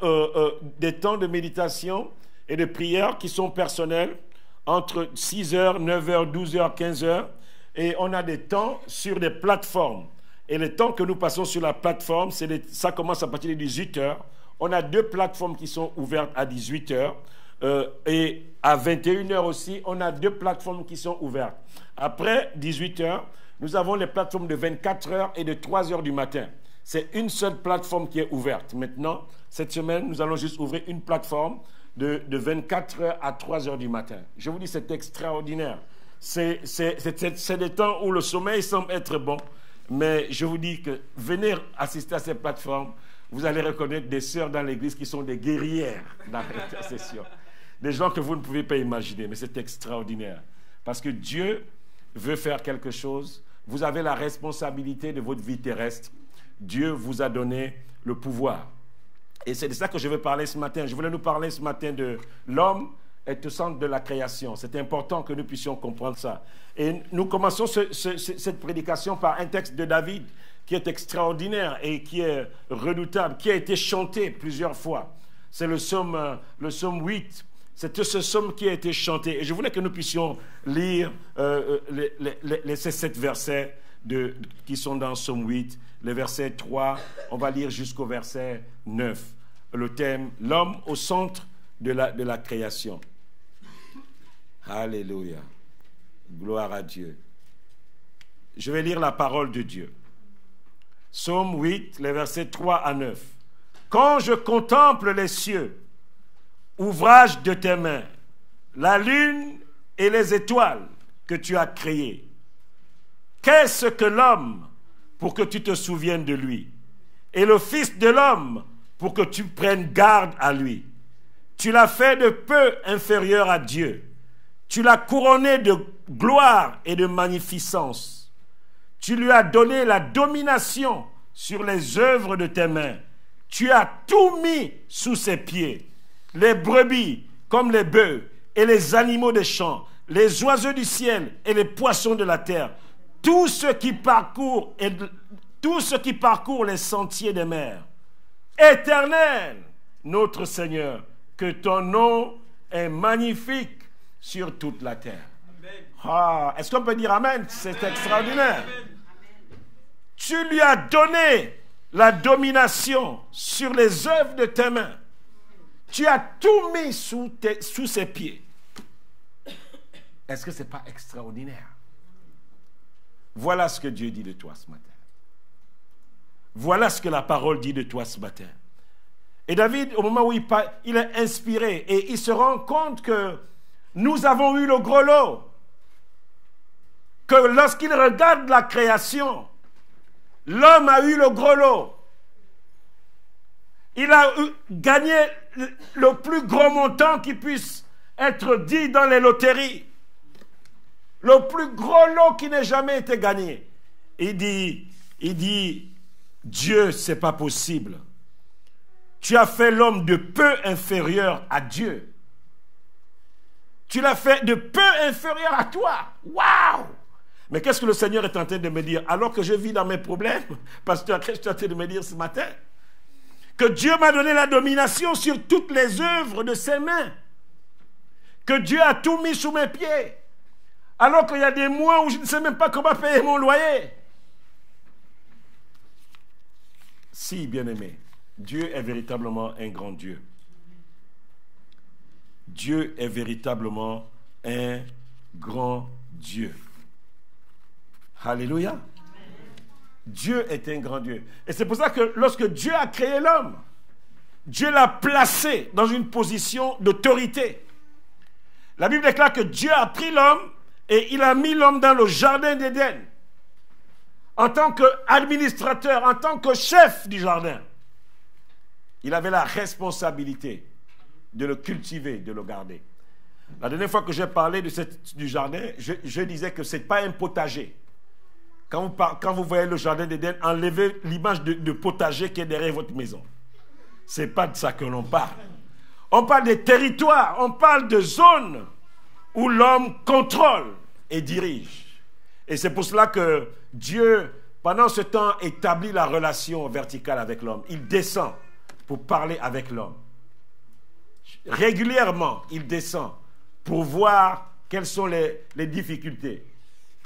avons des temps de méditation et de prière qui sont personnels, entre 6h, 9h, 12h, 15h. Et on a des temps sur des plateformes. Et les temps que nous passons sur la plateforme, ça commence à partir de 18h. On a 2 plateformes qui sont ouvertes à 18h. Et à 21h aussi, on a 2 plateformes qui sont ouvertes. Après 18h, nous avons les plateformes de 24h et de 3h du matin. C'est une seule plateforme qui est ouverte. Maintenant, cette semaine, nous allons juste ouvrir une plateforme de 24h à 3h du matin. Je vous dis, c'est extraordinaire. C'est des temps où le sommeil semble être bon. Mais je vous dis que venir assister à ces plateformes, vous allez reconnaître des sœurs dans l'église qui sont des guerrières dans l'intercession. Des gens que vous ne pouvez pas imaginer, mais c'est extraordinaire. Parce que Dieu veut faire quelque chose. Vous avez la responsabilité de votre vie terrestre. Dieu vous a donné le pouvoir. Et c'est de ça que je veux parler ce matin. Je voulais nous parler ce matin de l'homme est au centre de la création. C'est important que nous puissions comprendre ça. Et nous commençons cette prédication par un texte de David qui est extraordinaire et qui est redoutable, qui a été chanté plusieurs fois. C'est le psaume 8. C'est ce psaume qui a été chanté. Et je voulais que nous puissions lire ces 7 versets qui sont dans psaume 8. Les versets 3, on va lire jusqu'au verset 9. Le thème, l'homme au centre de la création. Alléluia. Gloire à Dieu. Je vais lire la parole de Dieu. Psaume 8, les versets 3 à 9. Quand je contemple les cieux, ouvrage de tes mains, la lune et les étoiles que tu as créées, qu'est-ce que l'homme pour que tu te souviennes de lui, et le Fils de l'homme pour que tu prennes garde à lui? Tu l'as fait de peu inférieur à Dieu. Tu l'as couronné de gloire et de magnificence. Tu lui as donné la domination sur les œuvres de tes mains. Tu as tout mis sous ses pieds. Les brebis comme les bœufs et les animaux des champs, les oiseaux du ciel et les poissons de la terre, tout ce qui parcourt les sentiers des mers. Éternel, notre Seigneur, que ton nom est magnifique sur toute la terre. Ah, est-ce qu'on peut dire Amen? C'est extraordinaire. Amen. Tu lui as donné la domination sur les œuvres de tes mains. Tu as tout mis sous ses pieds. Est-ce que ce n'est pas extraordinaire? Voilà ce que Dieu dit de toi ce matin. Voilà ce que la parole dit de toi ce matin. Et David, au moment où il est inspiré et il se rend compte que nous avons eu le gros lot, que lorsqu'il regarde la création, l'homme a eu le gros lot. Il a gagné le plus gros montant qui puisse être dit dans les loteries. Le plus gros lot qui n'ait jamais été gagné. Il dit, Dieu, c'est pas possible. Tu as fait l'homme de peu inférieur à Dieu. Tu l'as fait de peu inférieur à toi. Waouh! Mais qu'est-ce que le Seigneur est en train de me dire? Alors que je vis dans mes problèmes, pasteur, qu'est-ce que tu es en train de me dire ce matin? Que Dieu m'a donné la domination sur toutes les œuvres de ses mains. Que Dieu a tout mis sous mes pieds. Alors qu'il y a des mois où je ne sais même pas comment payer mon loyer. Si, bien-aimé, Dieu est véritablement un grand Dieu. Dieu est véritablement un grand Dieu. Alléluia. Amen. Dieu est un grand Dieu. Et c'est pour ça que lorsque Dieu a créé l'homme, Dieu l'a placé dans une position d'autorité. La Bible déclare que Dieu a pris l'homme et il a mis l'homme dans le jardin d'Éden en tant qu'administrateur, en tant que chef du jardin. Il avait la responsabilité de le cultiver, de le garder. La dernière fois que j'ai parlé du jardin, je disais que ce n'est pas un potager. Quand vous voyez le jardin d'Éden, enlevez l'image de potager qui est derrière votre maison. Ce n'est pas de ça que l'on parle. On parle des territoires, on parle de zones où l'homme contrôle et dirige. Et c'est pour cela que Dieu, pendant ce temps, établit la relation verticale avec l'homme. Il descend pour parler avec l'homme. Régulièrement, il descend pour voir quelles sont les difficultés,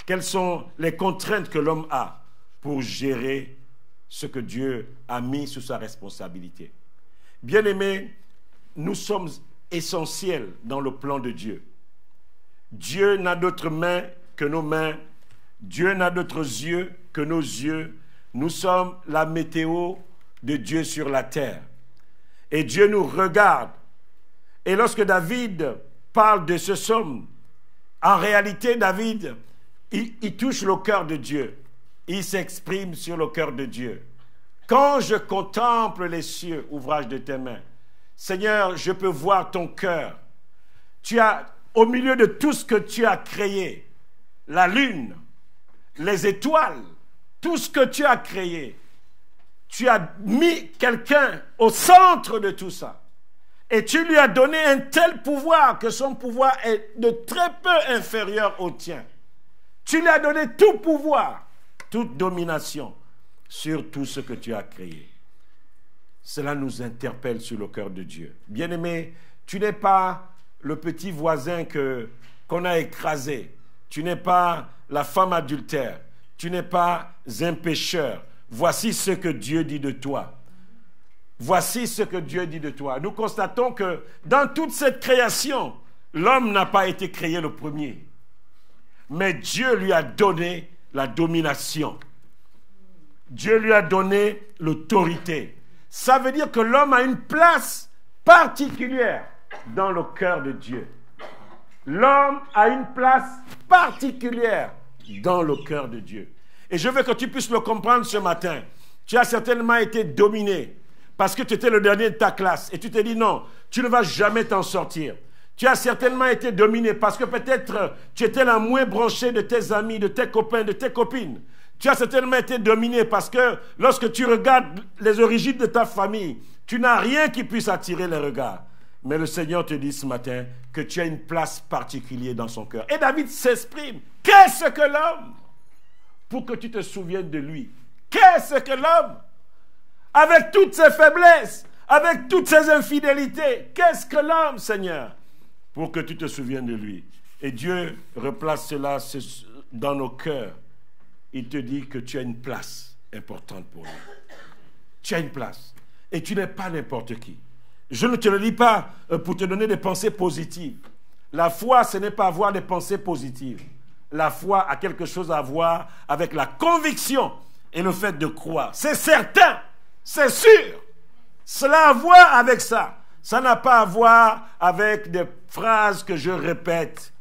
quelles sont les contraintes que l'homme a pour gérer ce que Dieu a mis sous sa responsabilité. Bien-aimés, nous sommes essentiels dans le plan de Dieu. Dieu n'a d'autres mains que nos mains. Dieu n'a d'autres yeux que nos yeux. Nous sommes la météo de Dieu sur la terre. Et Dieu nous regarde. Et lorsque David parle de ce psaume, en réalité, David, il touche le cœur de Dieu. Il s'exprime sur le cœur de Dieu. Quand je contemple les cieux, ouvrage de tes mains, Seigneur, je peux voir ton cœur. Tu as, au milieu de tout ce que tu as créé, la lune, les étoiles, tout ce que tu as créé, tu as mis quelqu'un au centre de tout ça. Et tu lui as donné un tel pouvoir que son pouvoir est de très peu inférieur au tien. Tu lui as donné tout pouvoir, toute domination sur tout ce que tu as créé. Cela nous interpelle sur le cœur de Dieu. Bien-aimé, tu n'es pas le petit voisin qu'on a écrasé. Tu n'es pas la femme adultère. Tu n'es pas un pécheur. Voici ce que Dieu dit de toi. Voici ce que Dieu dit de toi. Nous constatons que dans toute cette création, l'homme n'a pas été créé le premier. Mais Dieu lui a donné la domination. Dieu lui a donné l'autorité. Ça veut dire que l'homme a une place particulière dans le cœur de Dieu. L'homme a une place particulière dans le cœur de Dieu. Et je veux que tu puisses le comprendre ce matin. Tu as certainement été dominé parce que tu étais le dernier de ta classe et tu t'es dit non, tu ne vas jamais t'en sortir. Tu as certainement été dominé parce que peut-être tu étais la moins branchée de tes amis, de tes copains, de tes copines. Tu as certainement été dominé parce que lorsque tu regardes les origines de ta famille, tu n'as rien qui puisse attirer les regards. Mais le Seigneur te dit ce matin que tu as une place particulière dans son cœur. Et David s'exprime. Qu'est-ce que l'homme? Pour que tu te souviennes de lui. Qu'est-ce que l'homme? Avec toutes ses faiblesses, avec toutes ses infidélités, qu'est-ce que l'homme, Seigneur? Pour que tu te souviennes de lui. Et Dieu replace cela dans nos cœurs. Il te dit que tu as une place importante pour lui. Tu as une place. Et tu n'es pas n'importe qui. Je ne te le dis pas pour te donner des pensées positives. La foi, ce n'est pas avoir des pensées positives. La foi a quelque chose à voir avec la conviction et le fait de croire. C'est certain, c'est sûr. Cela a à voir avec ça. Ça n'a pas à voir avec des phrases que je répète,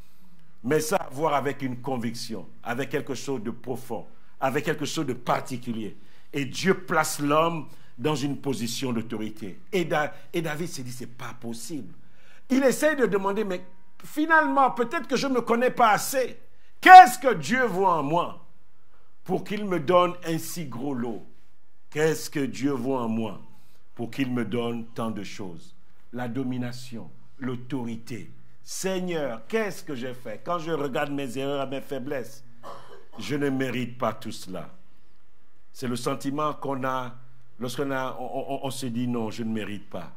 mais ça a à voir avec une conviction, avec quelque chose de profond, avec quelque chose de particulier. Et Dieu place l'homme dans une position d'autorité. Et David s'est dit, c'est pas possible. Il essaie de demander, mais finalement, peut-être que je ne me connais pas assez. Qu'est-ce que Dieu voit en moi pour qu'il me donne un si gros lot? Qu'est-ce que Dieu voit en moi pour qu'il me donne tant de choses? La domination, l'autorité. Seigneur, qu'est-ce que j'ai fait? Quand je regarde mes erreurs et mes faiblesses, je ne mérite pas tout cela. C'est le sentiment qu'on a lorsqu'on se dit non, je ne mérite pas.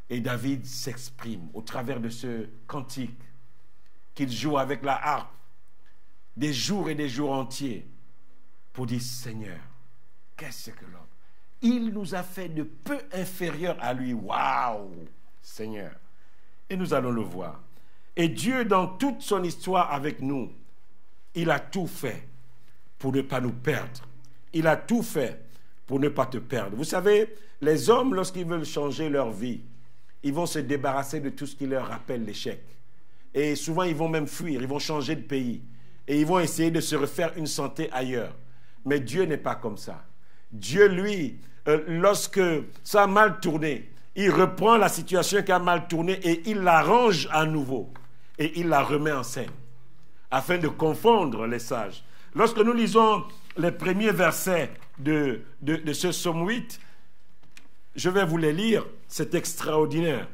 Et David s'exprime au travers de ce cantique qu'il joue avec la harpe des jours et des jours entiers pour dire Seigneur, qu'est-ce que l'homme? Il nous a fait de peu inférieur à lui. Waouh, Seigneur. Et nous allons le voir. Et Dieu, dans toute son histoire avec nous, il a tout fait pour ne pas nous perdre. Il a tout fait pour ne pas te perdre. Vous savez, les hommes, lorsqu'ils veulent changer leur vie, ils vont se débarrasser de tout ce qui leur rappelle l'échec. Et souvent, ils vont même fuir, ils vont changer de pays. Et ils vont essayer de se refaire une santé ailleurs. Mais Dieu n'est pas comme ça. Dieu, lui, lorsque ça a mal tourné, il reprend la situation qui a mal tourné et il l'arrange à nouveau. Et il la remet en scène, afin de confondre les sages. Lorsque nous lisons les premiers versets de ce psaume 8, je vais vous les lire, c'est extraordinaire.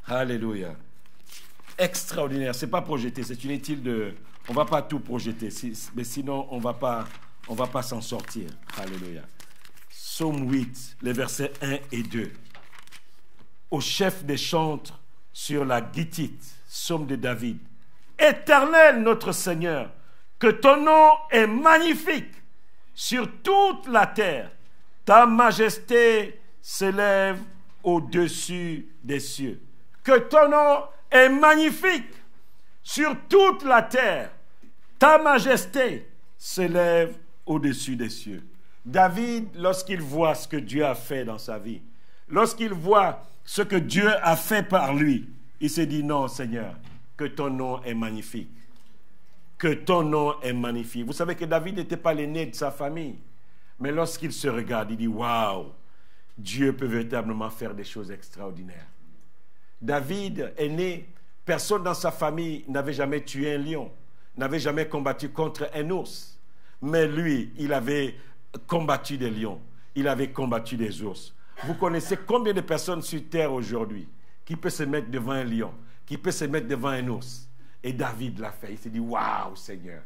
Alléluia. Extraordinaire, ce n'est pas projeté, c'est inutile de... On ne va pas tout projeter, mais sinon on ne va pas s'en sortir. Alléluia. Psaume 8, les versets 1 et 2. Au chef des chantres sur la guitite, psaume de David. Éternel notre Seigneur, que ton nom est magnifique sur toute la terre. Ta majesté s'élève au-dessus des cieux. Que ton nom est magnifique sur toute la terre. Ta majesté s'élève au-dessus des cieux. David, lorsqu'il voit ce que Dieu a fait dans sa vie, lorsqu'il voit ce que Dieu a fait par lui, il s'est dit, non Seigneur, que ton nom est magnifique. Que ton nom est magnifique. Vous savez que David n'était pas l'aîné de sa famille. Mais lorsqu'il se regarde, il dit, waouh, Dieu peut véritablement faire des choses extraordinaires. David est né, personne dans sa famille n'avait jamais tué un lion, n'avait jamais combattu contre un ours. Mais lui, il avait combattu des lions, il avait combattu des ours. Vous connaissez combien de personnes sur terre aujourd'hui qui peut se mettre devant un lion, qui peut se mettre devant un ours? Et David l'a fait. Il s'est dit, waouh Seigneur,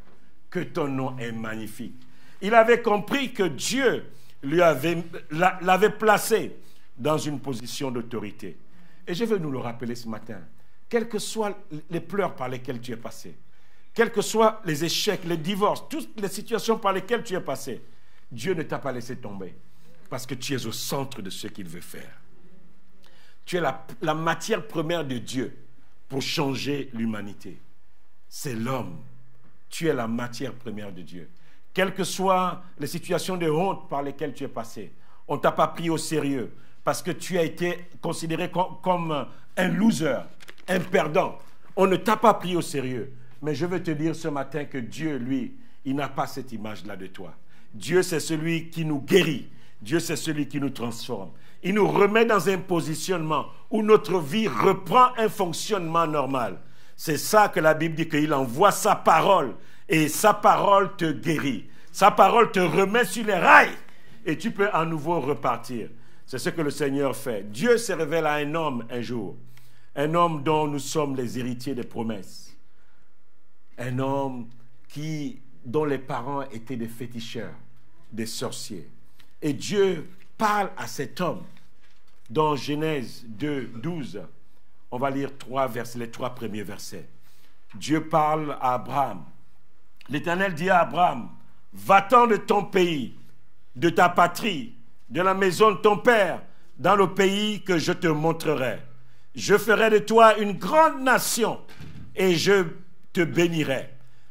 que ton nom est magnifique. Il avait compris que Dieu l'avait placé dans une position d'autorité. Et je veux nous le rappeler ce matin. Quels que soient les pleurs par lesquels tu es passé, quels que soient les échecs, les divorces, toutes les situations par lesquelles tu es passé, Dieu ne t'a pas laissé tomber. Parce que tu es au centre de ce qu'il veut faire. Tu es la matière première de Dieu pour changer l'humanité. C'est l'homme. Tu es la matière première de Dieu. Quelles que soient les situations de honte par lesquelles tu es passé, on ne t'a pas pris au sérieux parce que tu as été considéré comme un loser, un perdant. On ne t'a pas pris au sérieux. Mais je veux te dire ce matin que Dieu, lui, il n'a pas cette image-là de toi. Dieu, c'est celui qui nous guérit. Dieu, c'est celui qui nous transforme. Il nous remet dans un positionnement où notre vie reprend un fonctionnement normal. C'est ça que la Bible dit, qu'il envoie sa parole et sa parole te guérit. Sa parole te remet sur les rails et tu peux à nouveau repartir. C'est ce que le Seigneur fait. Dieu se révèle à un homme un jour. Un homme dont nous sommes les héritiers des promesses. Un homme dont les parents étaient des féticheurs, des sorciers. Et Dieu parle à cet homme dans Genèse 2, 12. On va lire les 3 premiers versets. Dieu parle à Abraham. L'Éternel dit à Abraham, va-t'en de ton pays, de ta patrie, de la maison de ton père, dans le pays que je te montrerai. Je ferai de toi une grande nation et je te bénirai.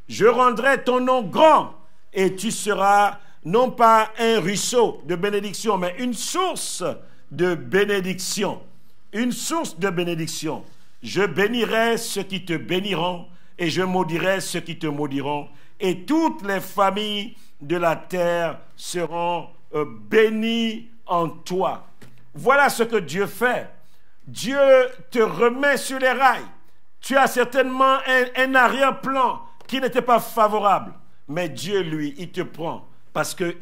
Je rendrai ton nom grand et tu seras non pas un ruisseau de bénédiction, mais une source de bénédiction. Une source de bénédiction. Je bénirai ceux qui te béniront et je maudirai ceux qui te maudiront. Et toutes les familles de la terre seront bénies en toi. Voilà ce que Dieu fait. Dieu te remet sur les rails. Tu as certainement un arrière-plan qui n'était pas favorable. Mais Dieu, lui, il te prend. Parce que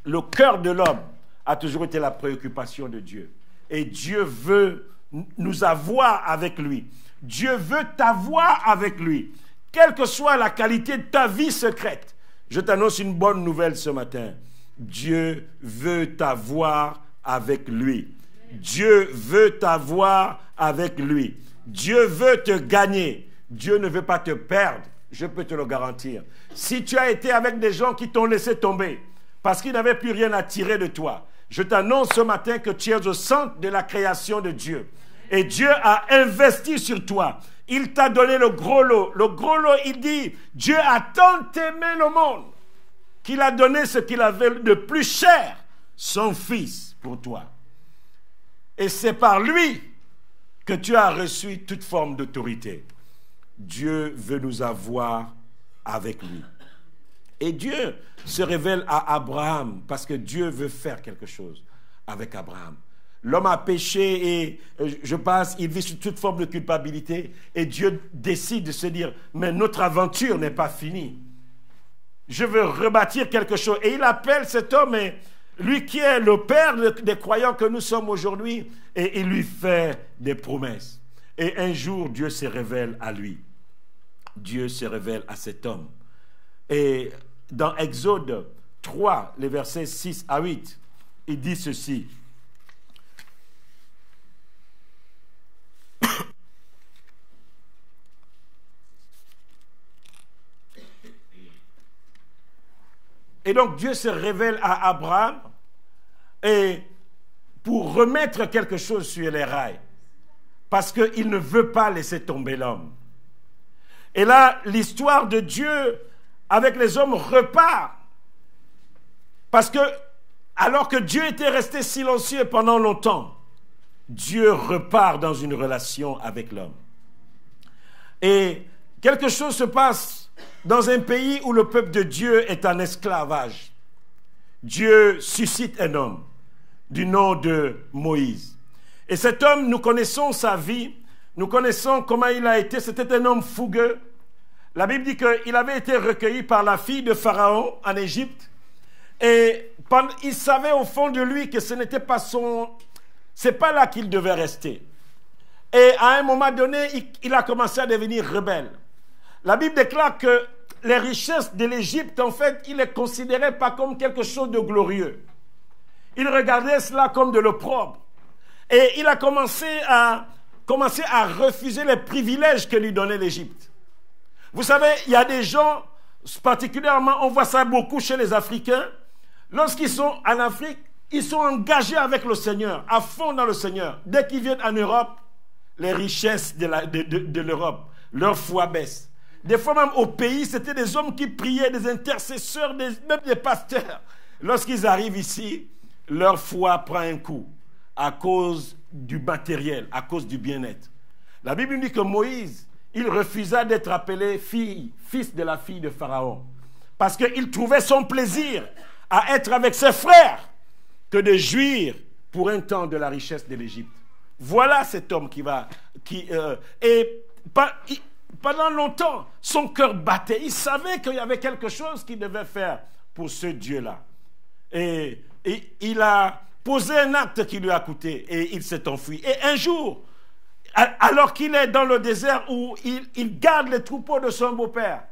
le cœur de l'homme a toujours été la préoccupation de Dieu. Et Dieu veut nous avoir avec lui. Dieu veut t'avoir avec lui. Quelle que soit la qualité de ta vie secrète, je t'annonce une bonne nouvelle ce matin. Dieu veut t'avoir avec lui. Dieu veut t'avoir avec lui. Dieu veut te gagner. Dieu ne veut pas te perdre. Je peux te le garantir. Si tu as été avec des gens qui t'ont laissé tomber parce qu'ils n'avaient plus rien à tirer de toi, je t'annonce ce matin que tu es au centre de la création de Dieu. Et Dieu a investi sur toi. Il t'a donné le gros lot. Le gros lot, il dit, Dieu a tant aimé le monde qu'il a donné ce qu'il avait de plus cher, son Fils, pour toi. Et c'est par lui que tu as reçu toute forme d'autorité. Dieu veut nous avoir avec lui. Et Dieu se révèle à Abraham parce que Dieu veut faire quelque chose avec Abraham. L'homme a péché et il vit sous toute forme de culpabilité et Dieu décide de se dire, mais notre aventure n'est pas finie. Je veux rebâtir quelque chose. Et il appelle cet homme, lui qui est le père des croyants que nous sommes aujourd'hui, et il lui fait des promesses. Et un jour, Dieu se révèle à lui. Dieu se révèle à cet homme. Et dans Exode 3, les versets 6 à 8, il dit ceci. Et donc Dieu se révèle à Abraham et pour remettre quelque chose sur les rails. Parce qu'il ne veut pas laisser tomber l'homme. Et là, l'histoire de Dieu avec les hommes repart. Parce que, alors que Dieu était resté silencieux pendant longtemps, Dieu repart dans une relation avec l'homme. Et quelque chose se passe dans un pays où le peuple de Dieu est en esclavage. Dieu suscite un homme du nom de Moïse. Et cet homme, nous connaissons sa vie, nous connaissons comment il a été. C'était un homme fougueux. La Bible dit qu'il avait été recueilli par la fille de Pharaon en Égypte. Et il savait au fond de lui que ce n'était pas c'est pas là qu'il devait rester. Et à un moment donné, il a commencé à devenir rebelle. La Bible déclare que les richesses de l'Égypte, en fait, il les considérait pas comme quelque chose de glorieux. Il regardait cela comme de l'opprobre. Et il a commencé à refuser les privilèges que lui donnait l'Égypte. Vous savez, il y a des gens, particulièrement, on voit ça beaucoup chez les Africains, lorsqu'ils sont en Afrique, ils sont engagés avec le Seigneur, à fond dans le Seigneur. Dès qu'ils viennent en Europe, les richesses de l'Europe, leur foi baisse. Des fois même au pays, c'était des hommes qui priaient, des intercesseurs, même des pasteurs. Lorsqu'ils arrivent ici, leur foi prend un coup à cause du matériel, à cause du bien-être. La Bible dit que Moïse, il refusa d'être appelé fils de la fille de Pharaon, parce qu'il trouvait son plaisir à être avec ses frères que de jouir pour un temps de la richesse de l'Égypte. Voilà cet homme pendant longtemps, son cœur battait. Il savait qu'il y avait quelque chose qu'il devait faire pour ce Dieu-là. Et il a posé un acte qui lui a coûté et il s'est enfui. Et un jour, alors qu'il est dans le désert où il garde les troupeaux de son beau-père,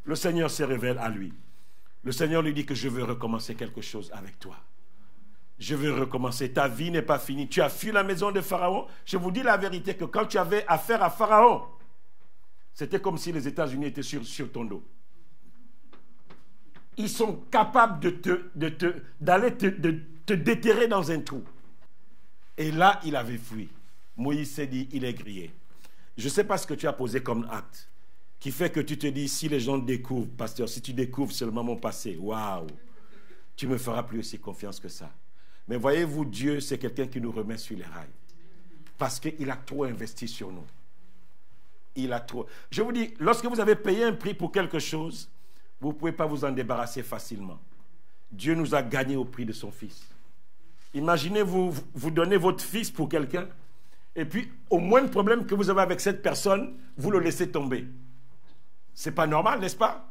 le Seigneur se révèle à lui. Le Seigneur lui dit que je veux recommencer quelque chose avec toi. Je veux recommencer. Ta vie n'est pas finie. Tu as fui la maison de Pharaon. Je vous dis la vérité que quand tu avais affaire à Pharaon, c'était comme si les États-Unis étaient sur ton dos. Ils sont capables d'aller te déterrer dans un trou. Et là, il avait fui. Moïse s'est dit, il est grillé. Je ne sais pas ce que tu as posé comme acte, qui fait que tu te dis, si les gens découvrent, pasteur, si tu découvres seulement mon passé, waouh, tu ne me feras plus aussi confiance que ça. Mais voyez-vous, Dieu, c'est quelqu'un qui nous remet sur les rails. Parce qu'il a trop investi sur nous. Il a trop. Je vous dis, lorsque vous avez payé un prix pour quelque chose, vous ne pouvez pas vous en débarrasser facilement. Dieu nous a gagné au prix de son Fils. Imaginez, vous donnez votre fils pour quelqu'un, et puis, au moindre problème que vous avez avec cette personne, vous le laissez tomber. Ce n'est pas normal, n'est-ce pas?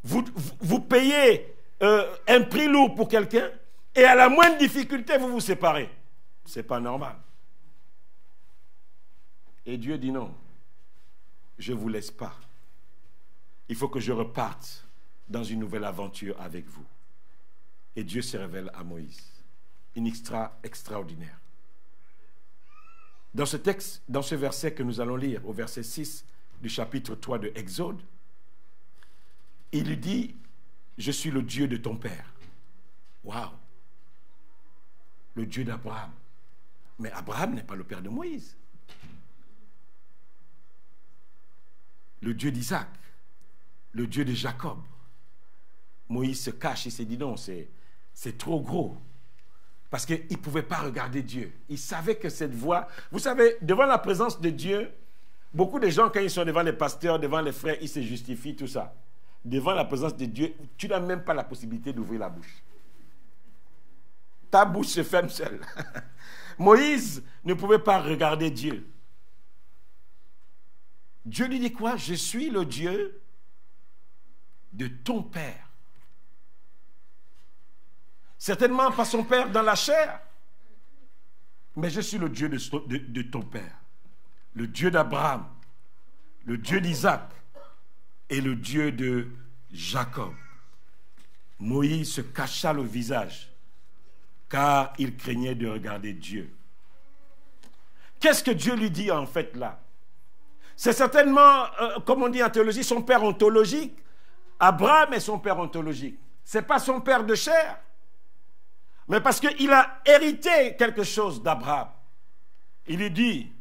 Vous payez un prix lourd pour quelqu'un, et à la moindre difficulté, vous vous séparez. Ce n'est pas normal. Et Dieu dit non, je ne vous laisse pas. Il faut que je reparte dans une nouvelle aventure avec vous. Et Dieu se révèle à Moïse. Une extraordinaire. Dans ce texte, dans ce verset que nous allons lire, au verset 6 du chapitre 3 de Exode, il lui dit, je suis le Dieu de ton père. Waouh! Le Dieu d'Abraham. Mais Abraham n'est pas le père de Moïse. Le Dieu d'Isaac, le Dieu de Jacob. Moïse se cache, il s'est dit non, c'est trop gros. Parce qu'il ne pouvait pas regarder Dieu. Il savait que cette voix... Vous savez, devant la présence de Dieu, beaucoup de gens, quand ils sont devant les pasteurs, devant les frères, ils se justifient, tout ça. Devant la présence de Dieu, tu n'as même pas la possibilité d'ouvrir la bouche. Ta bouche se ferme seule. Moïse ne pouvait pas regarder Dieu. Dieu lui dit quoi? Je suis le Dieu de ton père. Certainement pas son père dans la chair, mais je suis le Dieu de ton père. Le Dieu d'Abraham, le Dieu d'Isaac et le Dieu de Jacob. Moïse se cacha le visage car il craignait de regarder Dieu. Qu'est-ce que Dieu lui dit en fait là? C'est certainement, comme on dit en théologie, son père ontologique. Abraham est son père ontologique. Ce n'est pas son père de chair. Mais parce qu'il a hérité quelque chose d'Abraham. Il lui dit,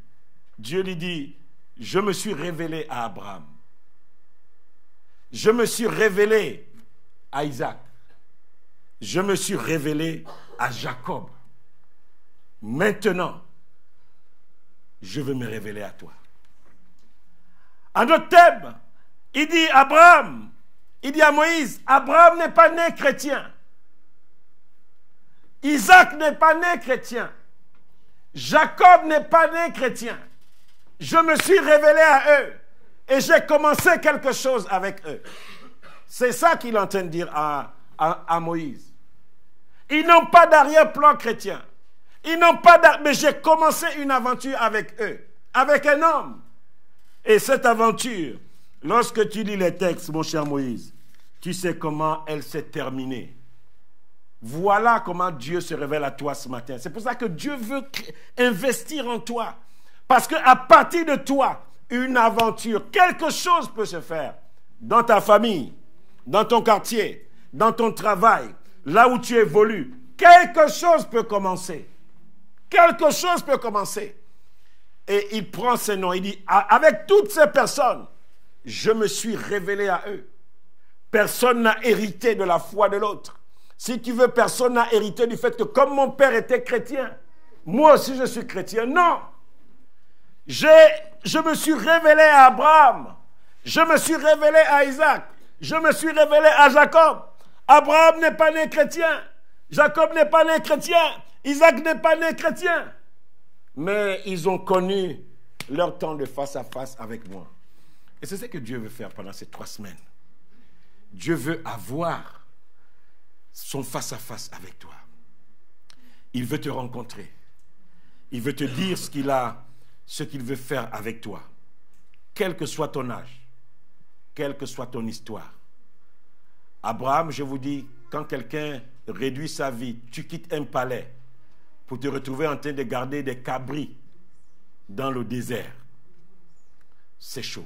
Dieu lui dit, je me suis révélé à Abraham. Je me suis révélé à Isaac. Je me suis révélé à Jacob. Maintenant, je veux me révéler à toi. En d'autres termes, il dit à Abraham, il dit à Moïse, Abraham n'est pas né chrétien. Isaac n'est pas né chrétien. Jacob n'est pas né chrétien. Je me suis révélé à eux et j'ai commencé quelque chose avec eux. C'est ça qu'il est en train de dire à Moïse. Ils n'ont pas d'arrière-plan chrétien. Ils n'ont pas mais j'ai commencé une aventure avec eux, avec un homme. Et cette aventure, lorsque tu lis les textes, mon cher Moïse, tu sais comment elle s'est terminée. Voilà comment Dieu se révèle à toi ce matin. C'est pour ça que Dieu veut investir en toi. Parce qu'à partir de toi, une aventure, quelque chose peut se faire. Dans ta famille, dans ton quartier, dans ton travail, là où tu évolues, quelque chose peut commencer. Quelque chose peut commencer. Et il prend ces noms, il dit, avec toutes ces personnes, je me suis révélé à eux. Personne n'a hérité de la foi de l'autre. Si tu veux, personne n'a hérité du fait que comme mon père était chrétien, moi aussi je suis chrétien. Non. Je me suis révélé à Abraham. Je me suis révélé à Isaac. Je me suis révélé à Jacob. Abraham n'est pas né chrétien. Jacob n'est pas né chrétien. Isaac n'est pas né chrétien. Mais ils ont connu leur temps de face à face avec moi. Et c'est ce que Dieu veut faire pendant ces 3 semaines. Dieu veut avoir son face à face avec toi. Il veut te rencontrer. Il veut te dire ce qu'il veut faire avec toi. Quel que soit ton âge, quelle que soit ton histoire. Abraham, je vous dis, quand quelqu'un réduit sa vie, tu quittes un palais pour te retrouver en train de garder des cabris dans le désert. C'est chaud.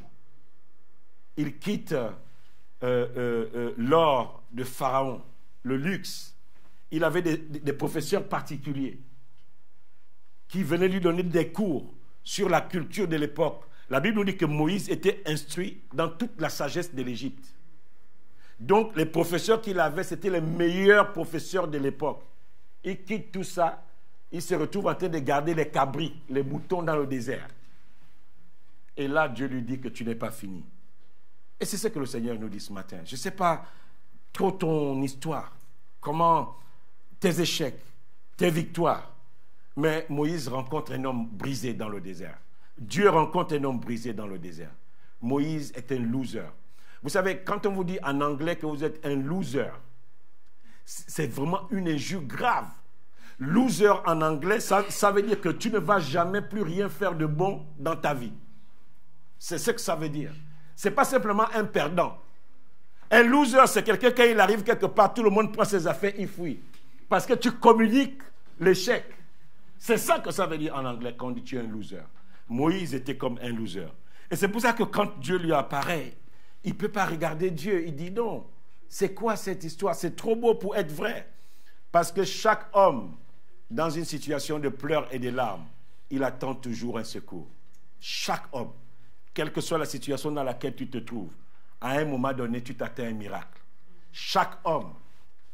Il quitte l'or de Pharaon, le luxe. Il avait des professeurs particuliers qui venaient lui donner des cours sur la culture de l'époque. La Bible nous dit que Moïse était instruit dans toute la sagesse de l'Égypte. Donc, les professeurs qu'il avait, c'était les meilleurs professeurs de l'époque. Il quitte tout ça, il se retrouve en train de garder les cabris, les moutons dans le désert. Et là, Dieu lui dit que tu n'es pas fini. Et c'est ce que le Seigneur nous dit ce matin. Je ne sais pas trop ton histoire, comment tes échecs, tes victoires. Mais Moïse rencontre un homme brisé dans le désert. Dieu rencontre un homme brisé dans le désert. Moïse est un loser. Vous savez, quand on vous dit en anglais que vous êtes un loser, c'est vraiment une injure grave. Loser en anglais, ça veut dire que tu ne vas jamais plus rien faire de bon dans ta vie. C'est ce que ça veut dire. Ce n'est pas simplement un perdant. Un loser, c'est quelqu'un, quand il arrive quelque part, tout le monde prend ses affaires, il fuit. Parce que tu communiques l'échec. C'est ça que ça veut dire en anglais quand on dit tu es un loser. Moïse était comme un loser. Et c'est pour ça que quand Dieu lui apparaît, il ne peut pas regarder Dieu. Il dit non, c'est quoi cette histoire? C'est trop beau pour être vrai. Parce que chaque homme, dans une situation de pleurs et de larmes, il attend toujours un secours. Chaque homme, quelle que soit la situation dans laquelle tu te trouves, à un moment donné, tu t'attends à un miracle. Chaque homme,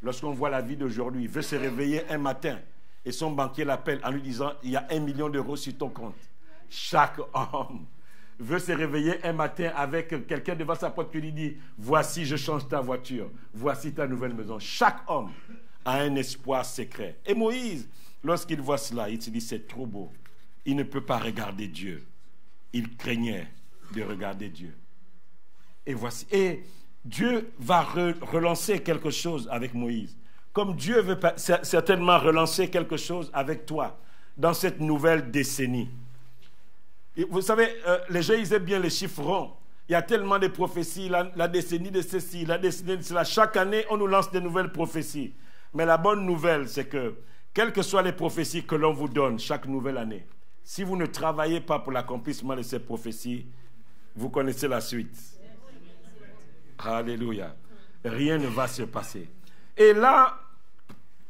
lorsqu'on voit la vie d'aujourd'hui, veut se réveiller un matin et son banquier l'appelle en lui disant « il y a 1 million d'euros sur ton compte ». Chaque homme veut se réveiller un matin avec quelqu'un devant sa porte qui lui dit « voici, je change ta voiture, voici ta nouvelle maison ». Chaque homme a un espoir secret. Et Moïse, lorsqu'il voit cela, il se dit « c'est trop beau ». Il ne peut pas regarder Dieu. Il craignait de regarder Dieu. Et voici. Et Dieu va relancer quelque chose avec Moïse. Comme Dieu veut certainement relancer quelque chose avec toi dans cette nouvelle décennie. Et vous savez, les gens, ils aiment bien les chiffres ronds. Il y a tellement de prophéties, la décennie de ceci, la décennie de cela. Chaque année, on nous lance de nouvelles prophéties. Mais la bonne nouvelle, c'est que quelles que soient les prophéties que l'on vous donne chaque nouvelle année, si vous ne travaillez pas pour l'accomplissement de ces prophéties, vous connaissez la suite. Alléluia. Rien ne va se passer. Et là,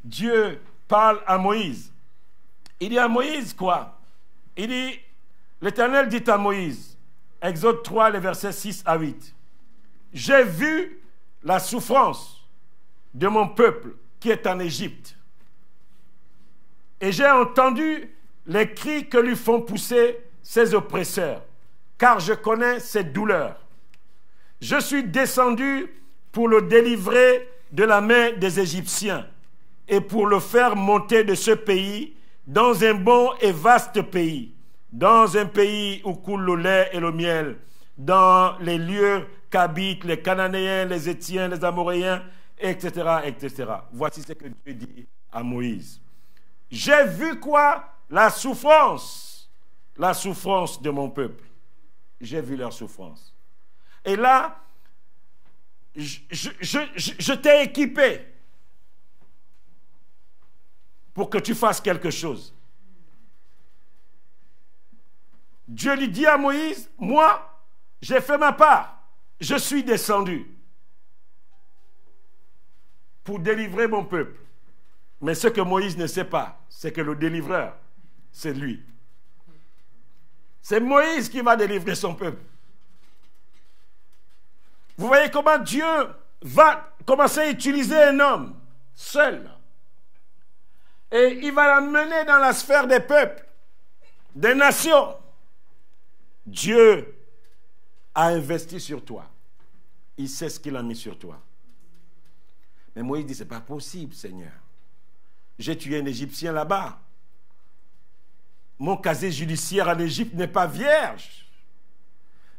Dieu parle à Moïse. Il dit à Moïse quoi? Il dit, l'Éternel dit à Moïse, Exode 3, les versets 6 à 8, « J'ai vu la souffrance de mon peuple qui est en Égypte, et j'ai entendu les cris que lui font pousser ses oppresseurs, car je connais ses douleurs. Je suis descendu pour le délivrer de la main des Égyptiens et pour le faire monter de ce pays dans un bon et vaste pays, dans un pays où coule le lait et le miel, dans les lieux qu'habitent les Cananéens, les Héthiens, les Amoréens, etc., etc. Voici ce que Dieu dit à Moïse. J'ai vu quoi? La souffrance de mon peuple. J'ai vu leur souffrance. Et là, je t'ai équipé pour que tu fasses quelque chose. Dieu lui dit à Moïse, moi, j'ai fait ma part. Je suis descendu pour délivrer mon peuple. Mais ce que Moïse ne sait pas, c'est que le délivreur, c'est lui. C'est Moïse qui va délivrer son peuple. Vous voyez comment Dieu va commencer à utiliser un homme seul. Et il va l'amener dans la sphère des peuples, des nations. Dieu a investi sur toi. Il sait ce qu'il a mis sur toi. Mais Moïse dit, c'est pas possible, Seigneur. J'ai tué un Égyptien là-bas. Mon casier judiciaire en Égypte n'est pas vierge.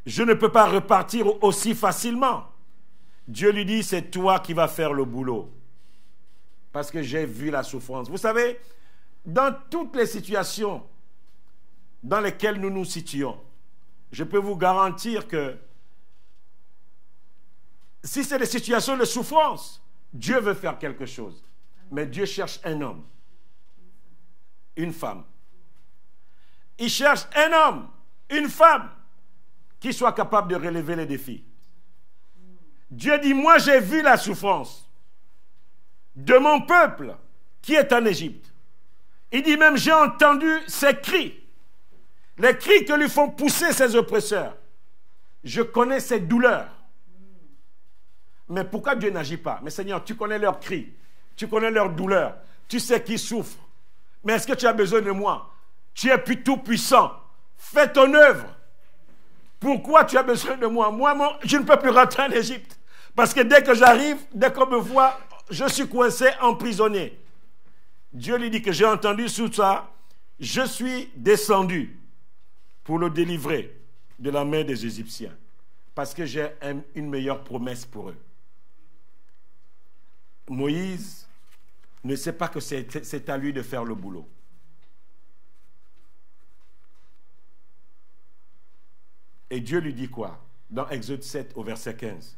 Je ne peux pas repartir aussi facilement. Dieu lui dit, c'est toi qui vas faire le boulot. Parce que j'ai vu la souffrance. Vous savez, dans toutes les situations dans lesquelles nous nous situons, je peux vous garantir que si c'est des situations de souffrance, Dieu veut faire quelque chose. Mais Dieu cherche un homme, une femme. Il cherche un homme, une femme qui soit capable de relever les défis. Dieu dit, moi j'ai vu la souffrance de mon peuple qui est en Égypte. Il dit même, j'ai entendu ses cris, les cris que lui font pousser ses oppresseurs. Je connais ses douleurs. Mais pourquoi Dieu n'agit pas? Mais Seigneur, tu connais leurs cris, tu connais leurs douleurs, tu sais qu'ils souffrent. Mais est-ce que tu as besoin de moi? Tu es tout puissant. Fais ton œuvre. Pourquoi tu as besoin de moi? Moi, je ne peux plus rentrer en Égypte. Parce que dès que j'arrive, dès qu'on me voit, je suis coincé, emprisonné. Dieu lui dit que j'ai entendu tout ça. Je suis descendu pour le délivrer de la main des Égyptiens. Parce que j'ai une meilleure promesse pour eux. Moïse ne sait pas que c'est à lui de faire le boulot. Et Dieu lui dit quoi? Dans Exode 7 au verset 15.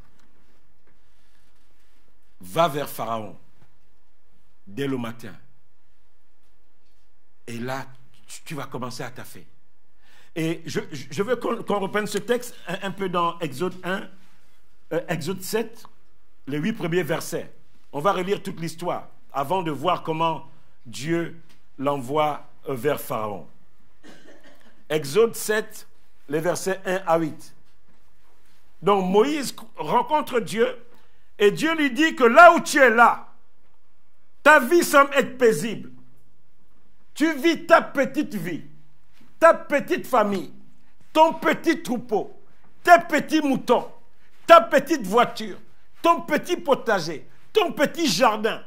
Va vers Pharaon dès le matin. Et là, tu vas commencer à taffer. Et je veux qu'on reprenne ce texte un peu dans Exode 1, Exode 7, les 8 premiers versets. On va relire toute l'histoire avant de voir comment Dieu l'envoie vers Pharaon. Exode 7, les versets 1 à 8. Donc Moïse rencontre Dieu et Dieu lui dit que là où tu es là, ta vie semble être paisible. Tu vis ta petite vie, ta petite famille, ton petit troupeau, tes petits moutons, ta petite voiture, ton petit potager, ton petit jardin.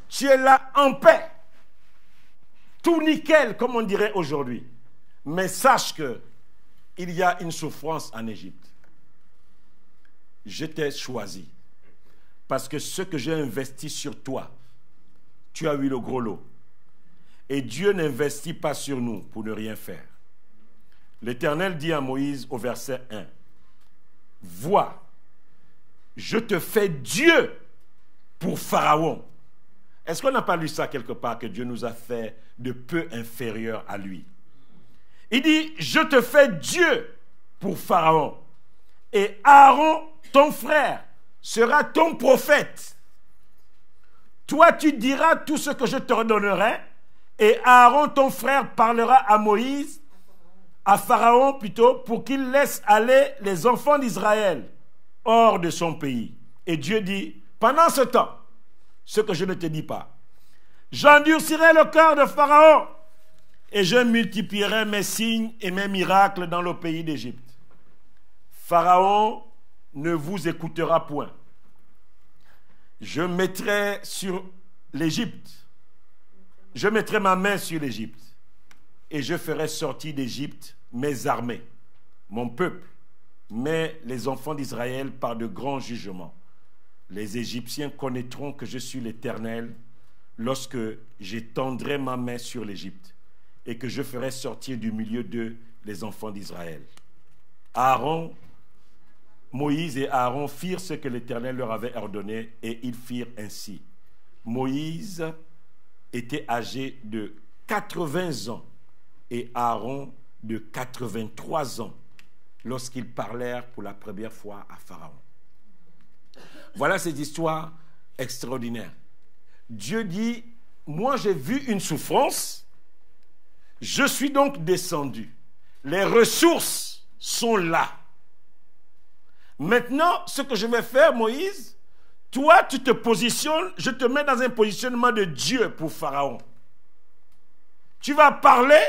Tu es là en paix. Tout nickel, comme on dirait aujourd'hui. Mais sache que il y a une souffrance en Égypte. Je t'ai choisi parce que ce que j'ai investi sur toi, tu as eu le gros lot. Et Dieu n'investit pas sur nous pour ne rien faire. L'Éternel dit à Moïse au verset 1, « Vois, je te fais Dieu pour Pharaon, Est-ce qu'on n'a pas lu ça quelque part, que Dieu nous a fait de peu inférieurs à lui? Il dit, je te fais Dieu pour Pharaon. Et Aaron, ton frère, sera ton prophète. Toi, tu diras tout ce que je t'ordonnerai, et Aaron, ton frère, parlera à Moïse, à Pharaon plutôt, pour qu'il laisse aller les enfants d'Israël hors de son pays. Et Dieu dit, pendant ce temps, ce que je ne te dis pas, j'endurcirai le cœur de Pharaon, et je multiplierai mes signes et mes miracles dans le pays d'Égypte. Pharaon ne vous écoutera point. Je mettrai sur l'Égypte, je mettrai ma main sur l'Égypte, et je ferai sortir d'Égypte mes armées, mon peuple, mais les enfants d'Israël par de grands jugements. Les Égyptiens connaîtront que je suis l'Éternel lorsque j'étendrai ma main sur l'Égypte et que je ferai sortir du milieu d'eux les enfants d'Israël. Moïse et Aaron firent ce que l'Éternel leur avait ordonné et ils firent ainsi. Moïse était âgé de 80 ans et Aaron de 83 ans lorsqu'ils parlèrent pour la première fois à Pharaon. Voilà cette histoire extraordinaire. Dieu dit, moi j'ai vu une souffrance, je suis donc descendu. Les ressources sont là. Maintenant, ce que je vais faire, Moïse, toi tu te positionnes, je te mets dans un positionnement de Dieu pour Pharaon. Tu vas parler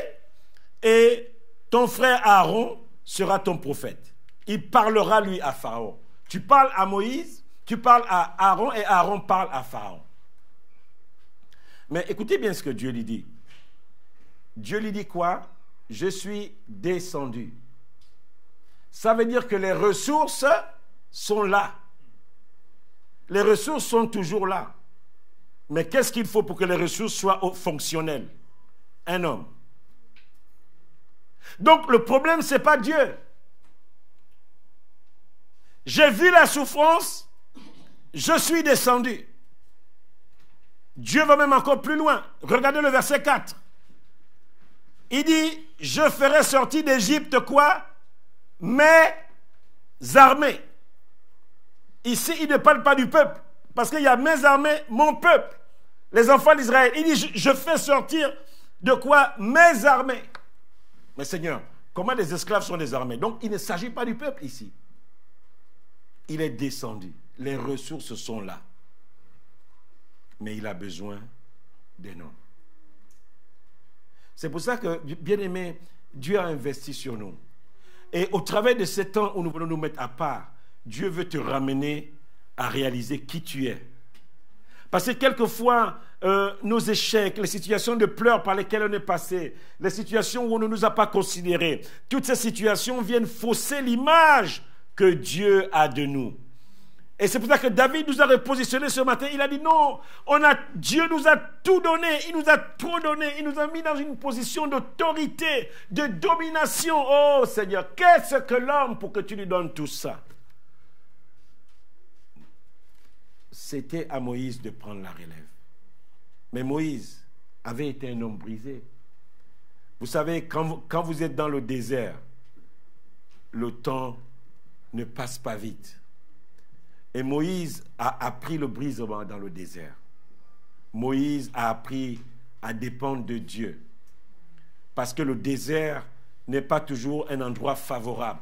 et ton frère Aaron sera ton prophète. Il parlera lui à Pharaon. Tu parles à Moïse, tu parles à Aaron et Aaron parle à Pharaon. Mais écoutez bien ce que Dieu lui dit. Dieu lui dit quoi? Je suis descendu. Ça veut dire que les ressources sont là. Les ressources sont toujours là. Mais qu'est-ce qu'il faut pour que les ressources soient fonctionnelles? Un homme. Donc le problème, ce n'est pas Dieu. J'ai vu la souffrance, je suis descendu. Dieu va même encore plus loin. Regardez le verset 4. Il dit, je ferai sortir d'Égypte quoi? Mes armées. Ici, il ne parle pas du peuple, parce qu'il y a mes armées, mon peuple, les enfants d'Israël. Il dit, je fais sortir de quoi? Mes armées. Mais Seigneur, comment les esclaves sont des armées? Donc, il ne s'agit pas du peuple ici. Il est descendu. Les ressources sont là. Mais il a besoin d'un homme. C'est pour ça que, bien aimé, Dieu a investi sur nous. Et au travers de ces temps où nous voulons nous mettre à part, Dieu veut te ramener à réaliser qui tu es. Parce que quelquefois, nos échecs, les situations de pleurs par lesquelles on est passé, les situations où on ne nous a pas considérés, toutes ces situations viennent fausser l'image que Dieu a de nous. Et c'est pour ça que David nous a repositionné ce matin. Il a dit non, Dieu nous a tout donné, il nous a trop donné, il nous a mis dans une position d'autorité, de domination. Oh Seigneur, qu'est-ce que l'homme pour que tu lui donnes tout ça? C'était à Moïse de prendre la relève. Mais Moïse avait été un homme brisé. Vous savez, quand vous êtes dans le désert, le temps ne passe pas vite. Et Moïse a appris le brisement dans le désert. Moïse a appris à dépendre de Dieu. Parce que le désert n'est pas toujours un endroit favorable.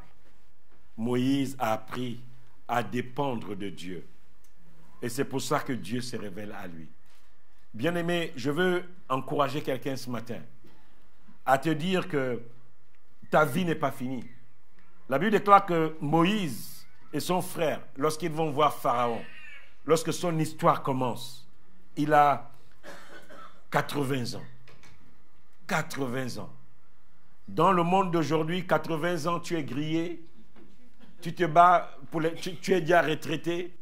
Moïse a appris à dépendre de Dieu. Et c'est pour ça que Dieu se révèle à lui. Bien-aimé, je veux encourager quelqu'un ce matin à te dire que ta vie n'est pas finie. La Bible déclare que Moïse et son frère, lorsqu'ils vont voir Pharaon, lorsque son histoire commence, il a 80 ans. 80 ans. Dans le monde d'aujourd'hui, 80 ans, tu es grillé, tu te bats, tu es déjà retraité,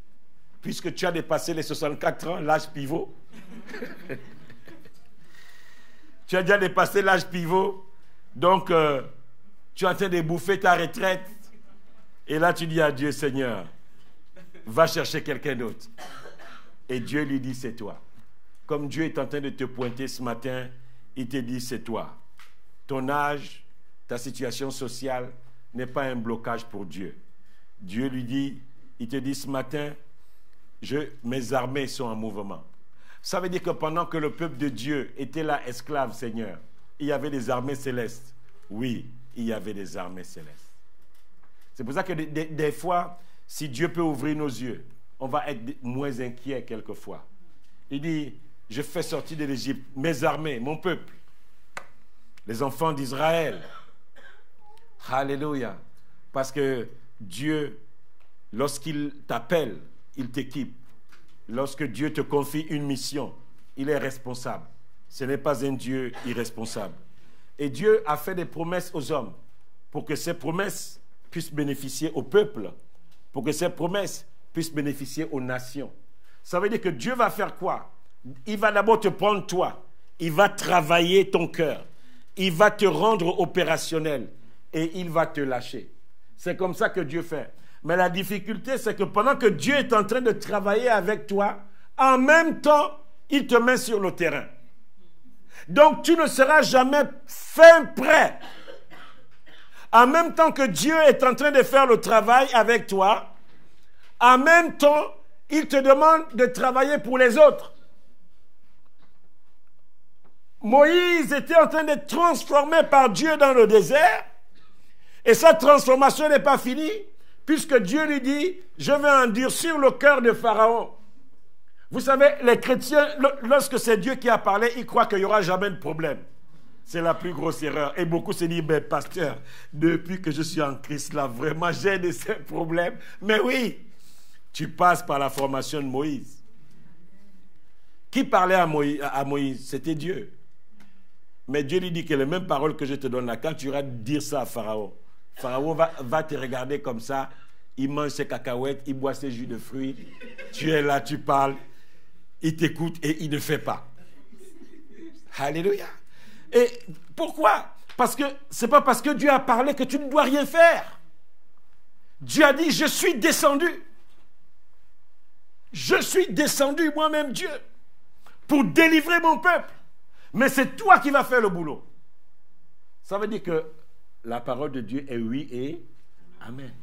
puisque tu as dépassé les 64 ans, l'âge pivot. Tu as déjà dépassé l'âge pivot, donc tu es en train de bouffer ta retraite. Et là, tu dis à Dieu, Seigneur, va chercher quelqu'un d'autre. Et Dieu lui dit, c'est toi. comme Dieu est en train de te pointer ce matin, il te dit c'est toi. Ton âge, ta situation sociale n'est pas un blocage pour Dieu. Dieu lui dit, il te dit ce matin, mes armées sont en mouvement. Ça veut dire que pendant que le peuple de Dieu était là esclave, Seigneur, il y avait des armées célestes. Oui, il y avait des armées célestes. C'est pour ça que des fois, si Dieu peut ouvrir nos yeux, on va être moins inquiet quelquefois. Il dit, je fais sortir de l'Égypte mes armées, mon peuple, les enfants d'Israël. Alléluia. Parce que Dieu, lorsqu'il t'appelle, il t'équipe. Lorsque Dieu te confie une mission, il est responsable. Ce n'est pas un Dieu irresponsable. Et Dieu a fait des promesses aux hommes pour que ces promesses puissent bénéficier au peuple, pour que ces promesses puissent bénéficier aux nations. Ça veut dire que Dieu va faire quoi? Il va d'abord te prendre toi. Il va travailler ton cœur. Il va te rendre opérationnel et il va te lâcher. C'est comme ça que Dieu fait. Mais la difficulté, c'est que pendant que Dieu est en train de travailler avec toi, en même temps, il te met sur le terrain. Donc, tu ne seras jamais fin prêt. En même temps que Dieu est en train de faire le travail avec toi, en même temps, il te demande de travailler pour les autres. Moïse était en train d'être transformé par Dieu dans le désert, et sa transformation n'est pas finie, puisque Dieu lui dit, je vais endurcir le cœur de Pharaon. Vous savez, les chrétiens, lorsque c'est Dieu qui a parlé, ils croient qu'il n'y aura jamais de problème. C'est la plus grosse erreur. Et beaucoup se disent, ben, pasteur, depuis que je suis en Christ, là, vraiment, j'ai de ces problèmes. Mais oui, tu passes par la formation de Moïse. Qui parlait à Moïse? C'était Dieu. Mais Dieu lui dit que les mêmes paroles que je te donne là, quand tu iras dire ça à Pharaon, Pharaon va te regarder comme ça, il mange ses cacahuètes, il boit ses jus de fruits, tu es là, tu parles, il t'écoute et il ne fait pas. Alléluia. Et pourquoi? Parce que ce n'est pas parce que Dieu a parlé que tu ne dois rien faire. Dieu a dit, je suis descendu. Je suis descendu moi-même Dieu pour délivrer mon peuple. Mais c'est toi qui vas faire le boulot. Ça veut dire que la parole de Dieu est oui et amen.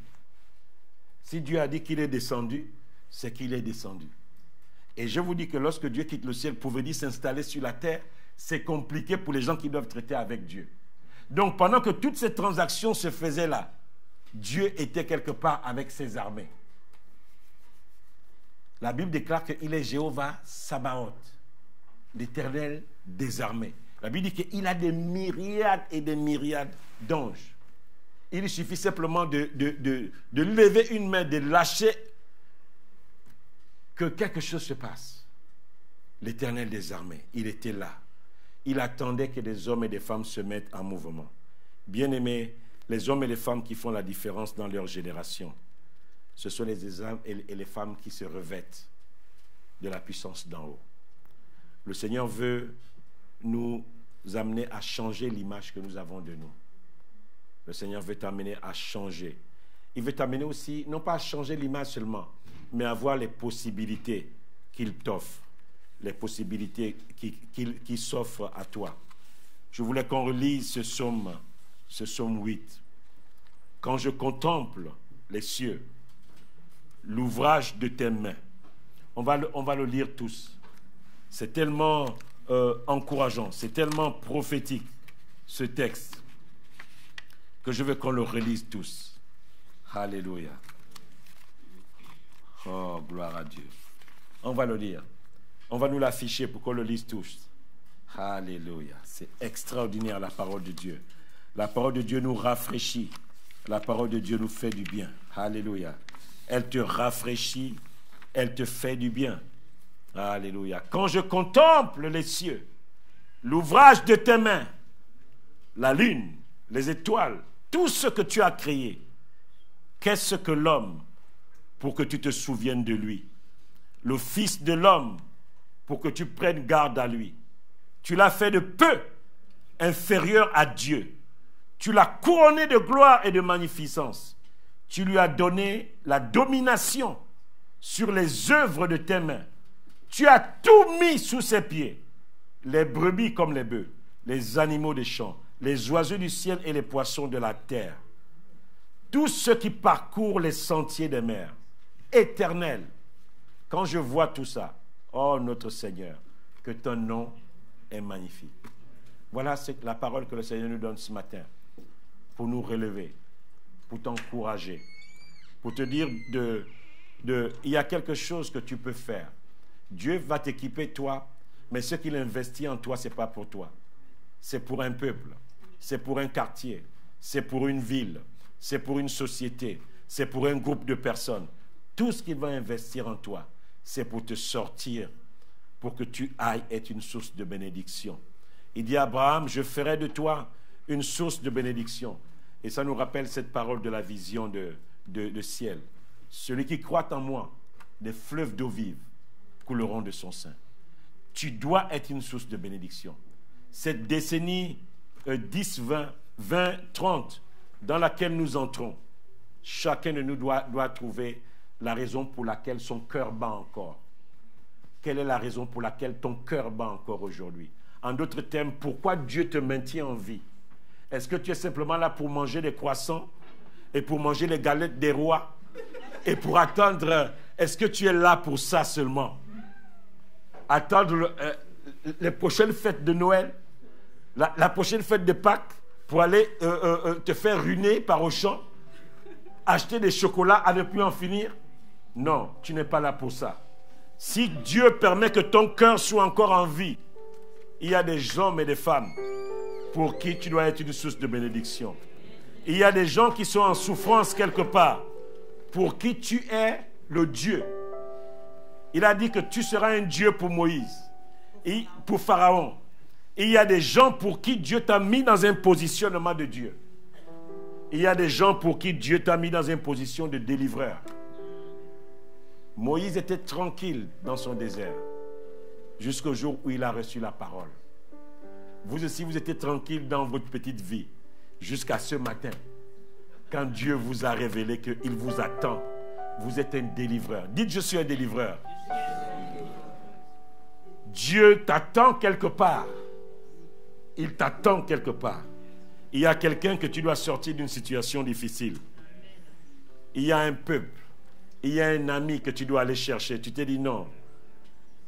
Si Dieu a dit qu'il est descendu, c'est qu'il est descendu. Et je vous dis que lorsque Dieu quitte le ciel pour venir s'installer sur la terre, c'est compliqué pour les gens qui doivent traiter avec Dieu. Donc pendant que toutes ces transactions se faisaient là, Dieu était quelque part avec ses armées. La Bible déclare qu'il est Jéhovah Sabaoth, l'Éternel des armées. La Bible dit qu'il a des myriades et des myriades d'anges. Il suffit simplement de lever une main, de lâcher que quelque chose se passe. L'Éternel des armées, il était là. Il attendait que des hommes et des femmes se mettent en mouvement. Bien-aimés, les hommes et les femmes qui font la différence dans leur génération, ce sont les hommes et les femmes qui se revêtent de la puissance d'en haut. Le Seigneur veut nous amener à changer l'image que nous avons de nous. Le Seigneur veut t'amener à changer. Il veut t'amener aussi, non pas à changer l'image seulement, mais à voir les possibilités qu'il t'offre, les possibilités qui s'offrent à toi. Je voulais qu'on relise ce psaume 8. Quand je contemple les cieux, l'ouvrage de tes mains, on va le lire tous. C'est tellement encourageant, c'est tellement prophétique, ce texte, que je veux qu'on le relise tous. Alléluia. Oh, gloire à Dieu. On va le lire. On va nous l'afficher pour qu'on le lise tous. Alléluia. C'est extraordinaire la parole de Dieu. La parole de Dieu nous rafraîchit. La parole de Dieu nous fait du bien. Alléluia. Elle te rafraîchit. Elle te fait du bien. Alléluia. Quand je contemple les cieux, l'ouvrage de tes mains, la lune, les étoiles, tout ce que tu as créé, qu'est-ce que l'homme pour que tu te souviennes de lui? Le Fils de l'homme pour que tu prennes garde à lui. Tu l'as fait de peu inférieur à Dieu. Tu l'as couronné de gloire et de magnificence. Tu lui as donné la domination sur les œuvres de tes mains. Tu as tout mis sous ses pieds. Les brebis comme les bœufs, les animaux des champs, les oiseaux du ciel et les poissons de la terre. Tous ceux qui parcourent les sentiers des mers. Éternel, quand je vois tout ça, oh notre Seigneur, que ton nom est magnifique. Voilà la parole que le Seigneur nous donne ce matin pour nous relever, pour t'encourager, pour te dire il y a quelque chose que tu peux faire. Dieu va t'équiper toi, mais ce qu'il investit en toi, ce n'est pas pour toi. C'est pour un peuple, c'est pour un quartier, c'est pour une ville, c'est pour une société, c'est pour un groupe de personnes. Tout ce qu'il va investir en toi, c'est pour te sortir, pour que tu ailles être une source de bénédiction. Il dit à Abraham, je ferai de toi une source de bénédiction. Et ça nous rappelle cette parole de la vision de ciel. Celui qui croit en moi, des fleuves d'eau vive couleront de son sein. Tu dois être une source de bénédiction. Cette décennie 10, 20, 30 dans laquelle nous entrons, chacun de nous doit trouver la raison pour laquelle son cœur bat encore. Quelle est la raison pour laquelle ton cœur bat encore aujourd'hui? En d'autres termes, pourquoi Dieu te maintient en vie? Est-ce que tu es simplement là pour manger des croissants et pour manger les galettes des rois et pour attendre? Est-ce que tu es là pour ça seulement? Attendre les prochaines fêtes de Noël, la prochaine fête de Pâques pour aller te faire ruiner par Auchan, acheter des chocolats à ne plus en finir? Non, tu n'es pas là pour ça. Si Dieu permet que ton cœur soit encore en vie, il y a des hommes et des femmes pour qui tu dois être une source de bénédiction. Il y a des gens qui sont en souffrance quelque part, pour qui tu es le Dieu. Il a dit que tu seras un Dieu pour Moïse et pour Pharaon. Il y a des gens pour qui Dieu t'a mis dans un positionnement de Dieu. Il y a des gens pour qui Dieu t'a mis dans une position de délivreur. Moïse était tranquille dans son désert jusqu'au jour où il a reçu la parole. Vous aussi, vous étiez tranquille dans votre petite vie jusqu'à ce matin, quand Dieu vous a révélé qu'il vous attend. Vous êtes un délivreur. Dites, je suis un délivreur. Dieu t'attend quelque part. Il t'attend quelque part. Il y a quelqu'un que tu dois sortir d'une situation difficile. Il y a un peuple. Il y a un ami que tu dois aller chercher. Tu t'es dit non.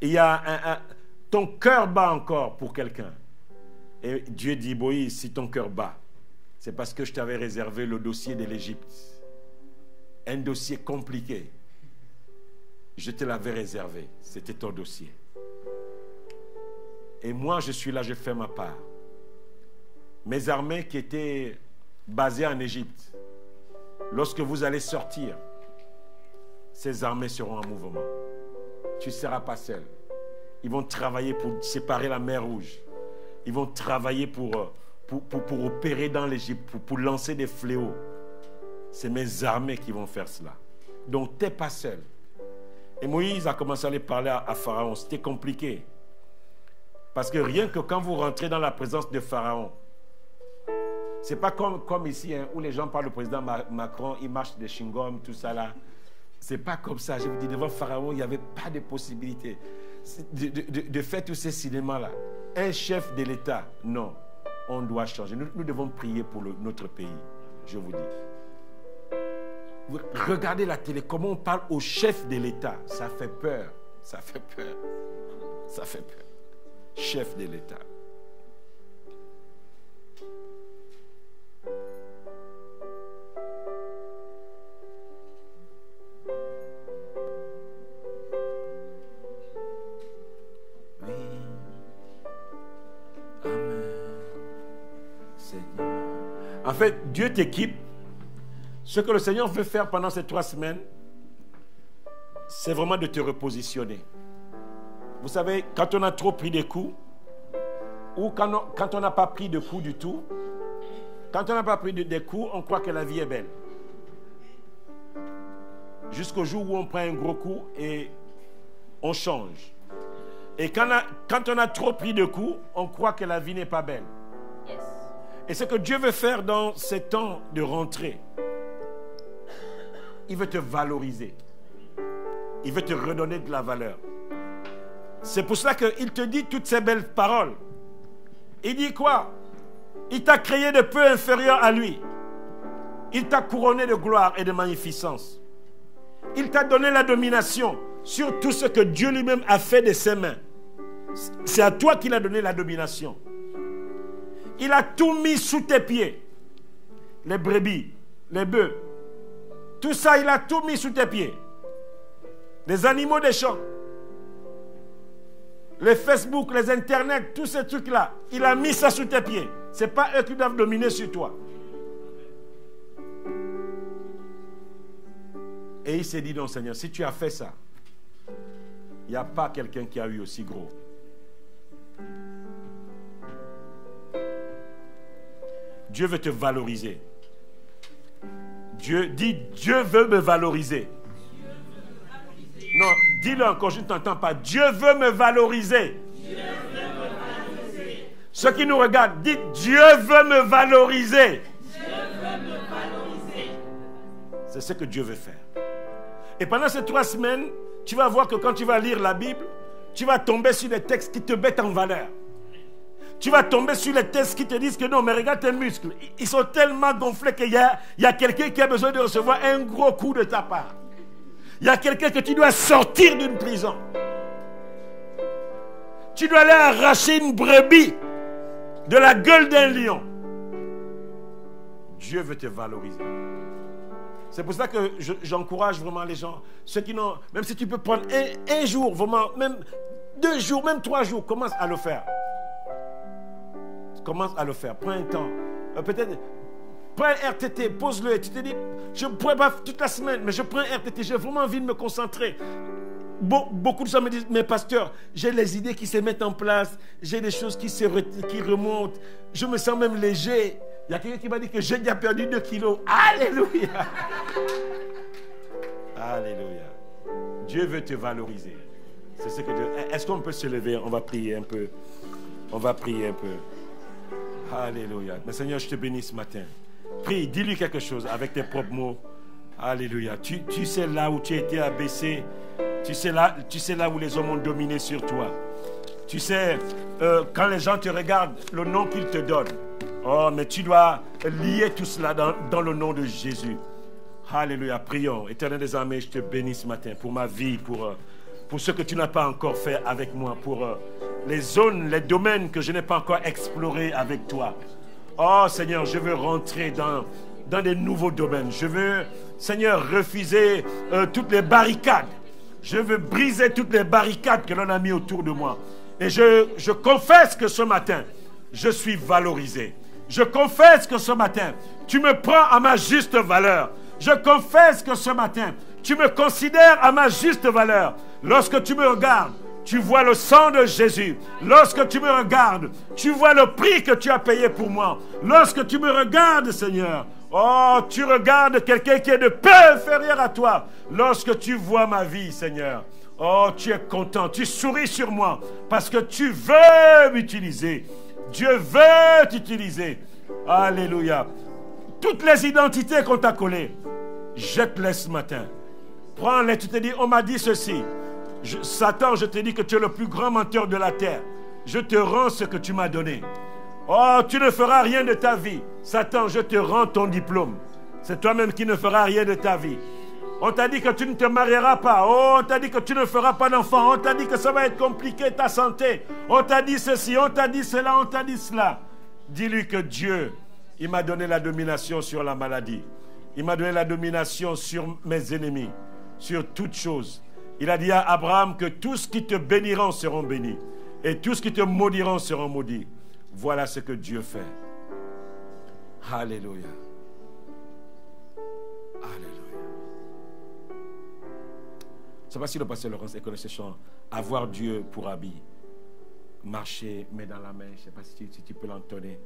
Il y a ton cœur bat encore pour quelqu'un. Et Dieu dit, Moïse, si ton cœur bat, c'est parce que je t'avais réservé le dossier de l'Égypte. Un dossier compliqué. Je te l'avais réservé. C'était ton dossier. Et moi, je suis là, je fais ma part. Mes armées qui étaient basées en Égypte, lorsque vous allez sortir, ces armées seront en mouvement. Tu ne seras pas seul. Ils vont travailler pour séparer la mer Rouge. Ils vont travailler pour opérer dans l'Égypte, pour lancer des fléaux. C'est mes armées qui vont faire cela. Donc, tu n'es pas seul. Et Moïse a commencé à aller parler à Pharaon. C'était compliqué. Parce que rien que quand vous rentrez dans la présence de Pharaon, ce n'est pas comme ici, hein, où les gens parlent au président Macron, ils marchent des chewing-gums, tout ça là. Ce n'est pas comme ça. Je vous dis, devant Pharaon, il n'y avait pas de possibilité de faire tous ces cinémas-là. Un chef de l'État, non. On doit changer. Nous devons prier pour notre pays, je vous dis. Regardez la télé, comment on parle au chef de l'État. Ça fait peur. Ça fait peur. Ça fait peur. Chef de l'État. Oui. Amen. Seigneur. En fait, Dieu t'équipe. Ce que le Seigneur veut faire pendant ces 3 semaines, c'est vraiment de te repositionner. Vous savez, quand on a trop pris des coups, ou quand on n'a pas pris de coups du tout, quand on n'a pas pris des coups, on croit que la vie est belle. Jusqu'au jour où on prend un gros coup et on change. Et quand on a trop pris de coups, on croit que la vie n'est pas belle. Yes. Et ce que Dieu veut faire dans ces temps de rentrée, il veut te valoriser. Il veut te redonner de la valeur. C'est pour cela qu'il te dit toutes ces belles paroles. Il dit quoi? Il t'a créé de peu inférieur à lui. Il t'a couronné de gloire et de magnificence. Il t'a donné la domination sur tout ce que Dieu lui-même a fait de ses mains. C'est à toi qu'il a donné la domination. Il a tout mis sous tes pieds. Les brebis, les bœufs. Tout ça, il a tout mis sous tes pieds. Les animaux des champs. Les Facebook, les Internet, tous ces trucs-là. Il a mis ça sous tes pieds. Ce n'est pas eux qui doivent dominer sur toi. Et il s'est dit, non Seigneur, si tu as fait ça, il n'y a pas quelqu'un qui a eu aussi gros. Dieu veut te valoriser. Dieu veut me valoriser. Non, dis-le encore, je ne t'entends pas. Dieu veut me valoriser. Ceux qui nous regardent, dites Dieu veut me valoriser. C'est ce que Dieu veut faire. Et pendant ces 3 semaines, tu vas voir que quand tu vas lire la Bible, tu vas tomber sur des textes qui te mettent en valeur. Tu vas tomber sur les textes qui te disent que non, mais regarde tes muscles. Ils sont tellement gonflés qu'il y a quelqu'un qui a besoin de recevoir un gros coup de ta part. Il y a quelqu'un que tu dois sortir d'une prison. Tu dois aller arracher une brebis de la gueule d'un lion. Dieu veut te valoriser. C'est pour ça que j'encourage vraiment les gens, ceux qui n'ont, même si tu peux prendre un jour, vraiment, même 2 jours, même 3 jours, commence à le faire. Commence à le faire. Prends un temps. Peut-être, prends un RTT, pose-le et tu te dis, je ne pourrais pas toute la semaine, mais je prends un RTT, j'ai vraiment envie de me concentrer. Beaucoup de gens me disent, mais pasteur, j'ai les idées qui se mettent en place, j'ai des choses qui remontent, je me sens même léger. Il y a quelqu'un qui m'a dit que j'ai déjà perdu 2 kilos. Alléluia. Alléluia. Dieu veut te valoriser. C'est ce que Dieu... Est-ce qu'on peut se lever? On va prier un peu. On va prier un peu. Alléluia. Mais Seigneur, je te bénis ce matin. Prie, dis-lui quelque chose avec tes propres mots. Alléluia. Tu sais là où tu as été abaissé. Tu sais là où les hommes ont dominé sur toi. Tu sais, quand les gens te regardent, le nom qu'ils te donnent. Oh, mais tu dois lier tout cela dans le nom de Jésus. Alléluia. Prions. Éternel des armées, je te bénis ce matin pour ma vie, pour ce que tu n'as pas encore fait avec moi, pour les zones, les domaines que je n'ai pas encore explorés avec toi. Oh Seigneur, je veux rentrer dans des nouveaux domaines. Je veux, Seigneur, refuser toutes les barricades. Je veux briser toutes les barricades que l'on a mis autour de moi. Et je confesse que ce matin, je suis valorisé. Je confesse que ce matin, tu me prends à ma juste valeur. Je confesse que ce matin, tu me considères à ma juste valeur. Lorsque tu me regardes, tu vois le sang de Jésus. Lorsque tu me regardes, tu vois le prix que tu as payé pour moi. Lorsque tu me regardes, Seigneur, oh, tu regardes quelqu'un qui est de peu inférieur à toi. Lorsque tu vois ma vie, Seigneur, oh, tu es content, tu souris sur moi parce que tu veux m'utiliser. Dieu veut t'utiliser. Alléluia. Toutes les identités qu'on t'a collées, jette-les ce matin. Prends-les, tu te dis, on m'a dit ceci. Satan, je te dis que tu es le plus grand menteur de la terre. Je te rends ce que tu m'as donné. Oh, tu ne feras rien de ta vie. Satan, je te rends ton diplôme. C'est toi-même qui ne feras rien de ta vie. On t'a dit que tu ne te marieras pas. Oh, on t'a dit que tu ne feras pas d'enfant. On t'a dit que ça va être compliqué, ta santé. On t'a dit ceci, on t'a dit cela, on t'a dit cela. Dis-lui que Dieu, il m'a donné la domination sur la maladie. Il m'a donné la domination sur mes ennemis, sur toutes choses. Il a dit à Abraham que tous qui te béniront seront bénis. Et tous qui te maudiront seront maudits. Voilà ce que Dieu fait. Alléluia. Alléluia. Je ne sais pas si le pasteur Laurence connaît ce chant. Avoir Dieu pour habit. Marcher, main dans la main. Je ne sais pas si tu peux l'entonner.